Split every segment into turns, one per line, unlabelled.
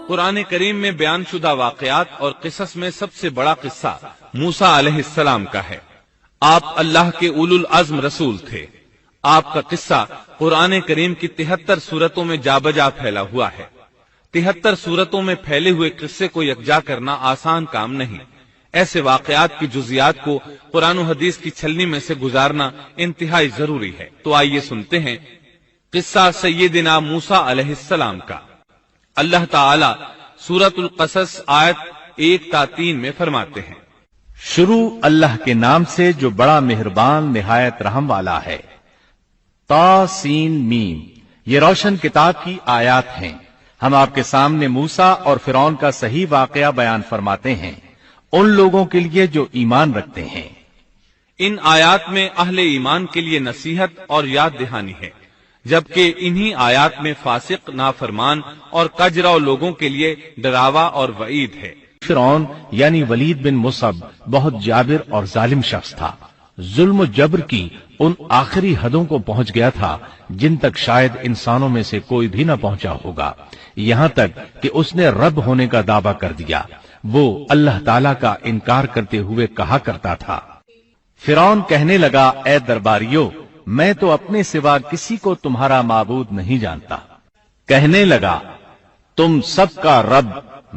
قرآن کریم میں بیان شدہ واقعات اور قصص میں سب سے بڑا قصہ موسیٰ علیہ السلام کا ہے۔ آپ اللہ کے اولو العزم رسول تھے۔ آپ کا قصہ قرآن کریم کی 73 سورتوں میں جا بجا پھیلا ہوا ہے۔ 73 سورتوں میں پھیلے ہوئے قصے کو یکجا کرنا آسان کام نہیں۔ ایسے واقعات کی جزیات کو قرآن و حدیث کی چھلنی میں سے گزارنا انتہائی ضروری ہے۔ تو آئیے سنتے ہیں قصہ سیدنا موسیٰ علیہ السلام کا۔ اللہ تعالی سورۃ القصص آیت 1 تا 3 میں فرماتے ہیں،
شروع اللہ کے نام سے جو بڑا مہربان نہایت رحم والا ہے۔ تا سین میم، یہ روشن کتاب کی آیات ہیں۔ ہم آپ کے سامنے موسیٰ اور فرعون کا صحیح واقعہ بیان فرماتے ہیں ان لوگوں کے لیے جو ایمان رکھتے ہیں۔
ان آیات میں اہل ایمان کے لیے نصیحت اور یاد دہانی ہے، جبکہ انہی آیات میں فاسق، نافرمان اور کجراؤ لوگوں کے لیے ڈراوا اور وعید ہے۔
فرعون یعنی ولید بن مصعب بہت جابر اور ظالم شخص تھا۔ ظلم و جبر کی ان آخری حدوں کو پہنچ گیا تھا جن تک شاید انسانوں میں سے کوئی بھی نہ پہنچا ہوگا، یہاں تک کہ اس نے رب ہونے کا دعویٰ کر دیا۔ وہ اللہ تعالیٰ کا انکار کرتے ہوئے کہا کرتا تھا۔ فرعون کہنے لگا، اے درباریو، میں تو اپنے سوا کسی کو تمہارا معبود نہیں جانتا۔ کہنے لگا، تم سب کا رب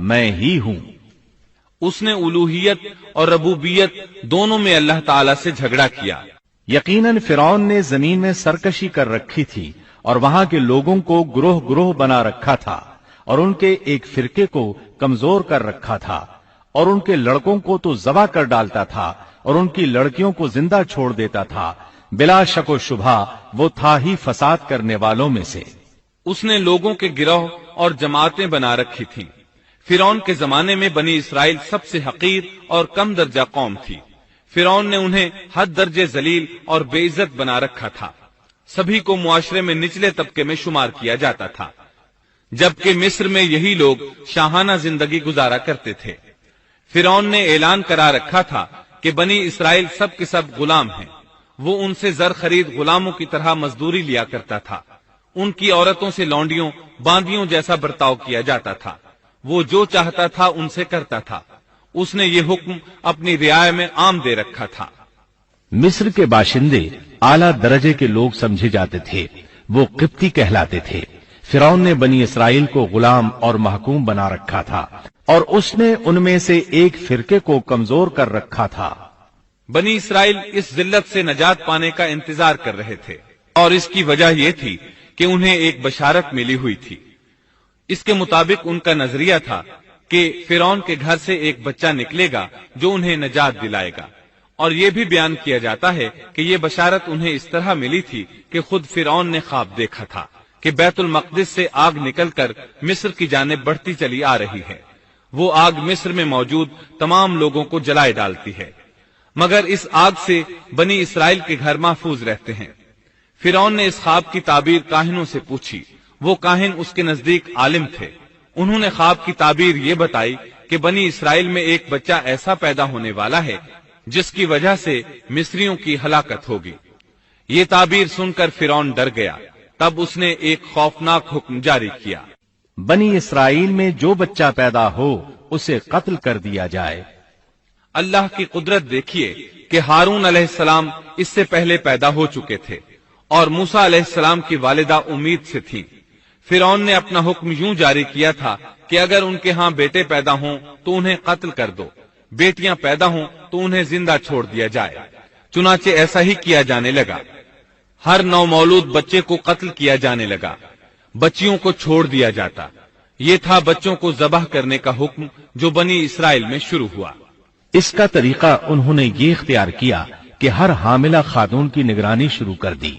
میں ہی ہوں۔
اس نے الوہیت اور ربوبیت دونوں میں اللہ تعالی سے جھگڑا کیا۔
یقیناً فرعون نے زمین میں سرکشی کر رکھی تھی اور وہاں کے لوگوں کو گروہ گروہ بنا رکھا تھا اور ان کے ایک فرقے کو کمزور کر رکھا تھا، اور ان کے لڑکوں کو تو ذبح کر ڈالتا تھا اور ان کی لڑکیوں کو زندہ چھوڑ دیتا تھا۔ بلا شک و شبہ وہ تھا ہی فساد کرنے والوں میں سے۔
اس نے لوگوں کے گروہ اور جماعتیں بنا رکھی تھیں۔ فرعون کے زمانے میں بنی اسرائیل سب سے حقیر اور کم درجہ قوم تھی۔ فرعون نے انہیں حد درجے ذلیل اور بے عزت بنا رکھا تھا۔ سبھی کو معاشرے میں نچلے طبقے میں شمار کیا جاتا تھا، جبکہ مصر میں یہی لوگ شاہانہ زندگی گزارا کرتے تھے۔ فرعون نے اعلان کرا رکھا تھا کہ بنی اسرائیل سب کے سب غلام ہیں۔ وہ ان سے زر خرید غلاموں کی طرح مزدوری لیا کرتا تھا۔ ان کی عورتوں سے لونڈیوں باندیوں جیسا برتاؤ کیا جاتا تھا۔ وہ جو چاہتا تھا ان سے کرتا تھا۔ اس نے یہ حکم اپنی رعایا میں عام دے رکھا تھا۔
مصر کے باشندے اعلیٰ درجے کے لوگ سمجھے جاتے تھے، وہ قبطی کہلاتے تھے۔ فرعون نے بنی اسرائیل کو غلام اور محکوم بنا رکھا تھا، اور اس نے ان میں سے ایک فرقے کو کمزور کر رکھا تھا۔
بنی اسرائیل اس ذلت سے نجات پانے کا انتظار کر رہے تھے، اور اس کی وجہ یہ تھی کہ انہیں ایک بشارت ملی ہوئی تھی۔ اس کے مطابق ان کا نظریہ تھا کہ فرعون کے گھر سے ایک بچہ نکلے گا جو انہیں نجات دلائے گا، اور یہ بھی بیان کیا جاتا ہے کہ یہ بشارت انہیں اس طرح ملی تھی کہ خود فرعون نے خواب دیکھا تھا کہ بیت المقدس سے آگ نکل کر مصر کی جانب بڑھتی چلی آ رہی ہے۔ وہ آگ مصر میں موجود تمام لوگوں کو جلائے ڈالتی ہے، مگر اس آگ سے بنی اسرائیل کے گھر محفوظ رہتے ہیں۔ فرعون نے اس خواب کی تعبیر کاہنوں سے پوچھی۔ وہ کاہن اس کے نزدیک عالم تھے۔ انہوں نے خواب کی تعبیر یہ بتائی کہ بنی اسرائیل میں ایک بچہ ایسا پیدا ہونے والا ہے جس کی وجہ سے مصریوں کی ہلاکت ہوگی۔ یہ تعبیر سن کر فرعون ڈر گیا۔ تب اس نے ایک خوفناک حکم جاری کیا،
بنی اسرائیل میں جو بچہ پیدا ہو اسے قتل کر دیا جائے۔
اللہ کی قدرت دیکھیے کہ ہارون علیہ السلام اس سے پہلے پیدا ہو چکے تھے اور موسیٰ علیہ السلام کی والدہ امید سے تھی۔ فرعون نے اپنا حکم یوں جاری کیا تھا کہ اگر ان کے ہاں بیٹے پیدا ہوں تو انہیں قتل کر دو، بیٹیاں پیدا ہوں تو انہیں زندہ چھوڑ دیا جائے۔ چنانچہ ایسا ہی کیا جانے لگا۔ ہر نو مولود بچے کو قتل کیا جانے لگا، بچیوں کو چھوڑ دیا جاتا۔ یہ تھا بچوں کو ذبح کرنے کا حکم جو بنی اسرائیل میں شروع ہوا۔
اس کا طریقہ انہوں نے یہ اختیار کیا کہ ہر حاملہ خاتون کی نگرانی شروع کر دی۔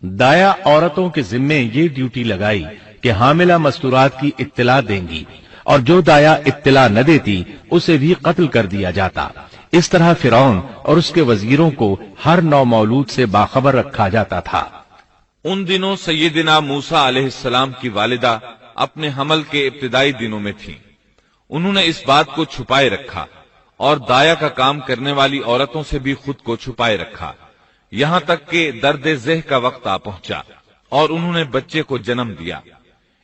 دایا عورتوں کے ذمے یہ ڈیوٹی لگائی کہ حاملہ مستورات کی اطلاع دیں گی، اور جو دایا اطلاع نہ دیتی اسے بھی قتل کر دیا جاتا۔ اس طرح فرعون اور اس کے وزیروں کو ہر نو مولود سے باخبر رکھا جاتا تھا۔
ان دنوں سیدنا موسیٰ علیہ السلام کی والدہ اپنے حمل کے ابتدائی دنوں میں تھیں۔ انہوں نے اس بات کو چھپائے رکھا اور دایا کا کام کرنے والی عورتوں سے بھی خود کو چھپائے رکھا، یہاں تک کہ درد ذہ کا وقت آ پہنچا اور انہوں نے بچے کو جنم دیا۔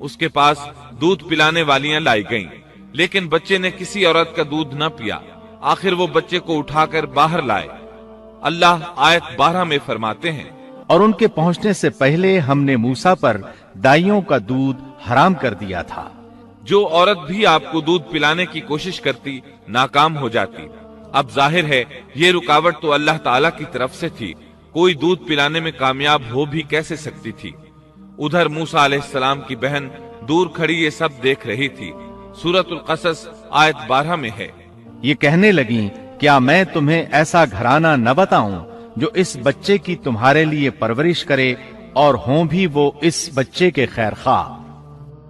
اس کے پاس دودھ پلانے والیاں لائی گئیں، لیکن بچے نے کسی عورت کا دودھ نہ پیا۔ آخر وہ بچے کو اٹھا کر باہر لائے۔ اللہ آیت 12 میں فرماتے ہیں،
اور ان کے پہنچنے سے پہلے ہم نے موسیٰ پر دائیوں کا دودھ حرام کر دیا تھا۔
جو عورت بھی آپ کو دودھ پلانے کی کوشش کرتی ناکام ہو جاتی۔ اب ظاہر ہے یہ رکاوٹ تو اللہ تعالیٰ کی طرف سے تھی، کوئی دودھ پلانے میں کامیاب ہو بھی کیسے سکتی تھی۔ ادھر موسیٰ علیہ السلام کی بہن دور کھڑی یہ سب دیکھ رہی تھی۔ سورۃ القصص آیت 12 میں ہے،
یہ کہنے لگیں، کیا میں تمہیں ایسا گھرانہ نہ بتاؤں جو اس بچے کی تمہارے لیے پرورش کرے اور ہوں بھی وہ اس بچے کے خیر خواہ۔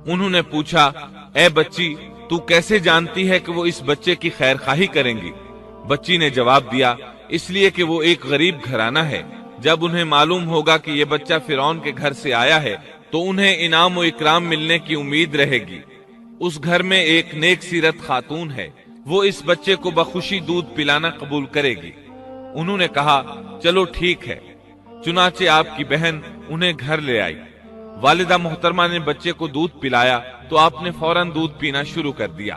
انہوں نے پوچھا، اے بچی تو کیسے جانتی ہے کہ وہ اس بچے کی خیر خواہی کریں گی؟ بچی نے جواب دیا، اس لیے کہ وہ ایک غریب گھرانہ ہے۔ جب انہیں معلوم ہوگا کہ یہ بچہ فرعون کے گھر سے آیا ہے تو انہیں انعام و اکرام ملنے کی امید رہے گی۔ اس گھر میں ایک نیک سیرت خاتون ہے، وہ اس بچے کو بخوشی دودھ پلانا قبول کرے گی۔ انہوں نے کہا، چلو ٹھیک ہے۔ چنانچہ آپ کی بہن انہیں گھر لے آئی۔ والدہ محترمہ نے بچے کو دودھ پلایا تو آپ نے فوراً دودھ پینا شروع کر دیا۔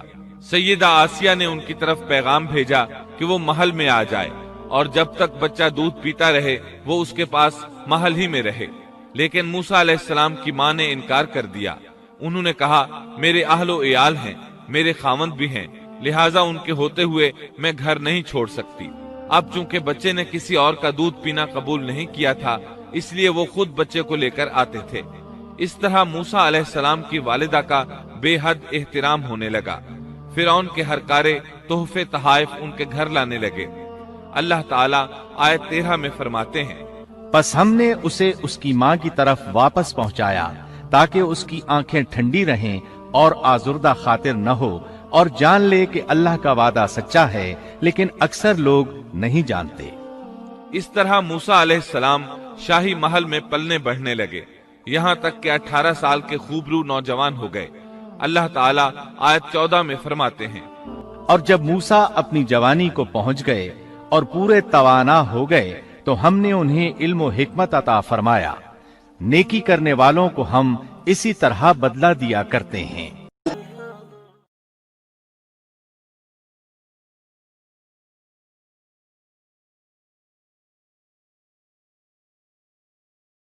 سیدہ آسیہ نے ان کی طرف پیغام بھیجا کہ وہ محل میں آ جائے اور جب تک بچہ دودھ پیتا رہے وہ اس کے پاس محل ہی میں رہے، لیکن موسیٰ علیہ السلام کی ماں نے انکار کر دیا۔ انہوں نے کہا، میرے اہل و عیال ہیں، میرے خاوند بھی ہیں، لہٰذا ان کے ہوتے ہوئے میں گھر نہیں چھوڑ سکتی۔ اب چونکہ بچے نے کسی اور کا دودھ پینا قبول نہیں کیا تھا، اس لیے وہ خود بچے کو لے کر آتے تھے۔ اس طرح موسیٰ علیہ السلام کی والدہ کا بے حد احترام ہونے لگا۔ فرعون کے ہر کارے تحفے تحائف ان کے گھر لانے لگے۔ اللہ تعالیٰ آیت 13 میں فرماتے ہیں،
پس ہم نے اسے اس کی ماں کی طرف واپس پہنچایا تاکہ اس کی آنکھیں ٹھنڈی رہیں اور آزردہ خاطر نہ ہو، اور جان لے کہ اللہ کا وعدہ سچا ہے، لیکن اکثر لوگ نہیں جانتے۔
اس طرح موسیٰ علیہ السلام شاہی محل میں پلنے بڑھنے لگے، یہاں تک کہ 18 سال کے خوبرو نوجوان ہو گئے۔ اللہ تعالیٰ آیت 14 میں فرماتے ہیں،
اور جب موسیٰ اپنی جوانی کو پہنچ گئے اور پورے توانا ہو گئے تو ہم نے انہیں علم و حکمت عطا فرمایا۔ نیکی کرنے والوں کو ہم اسی طرح بدلہ دیا کرتے ہیں۔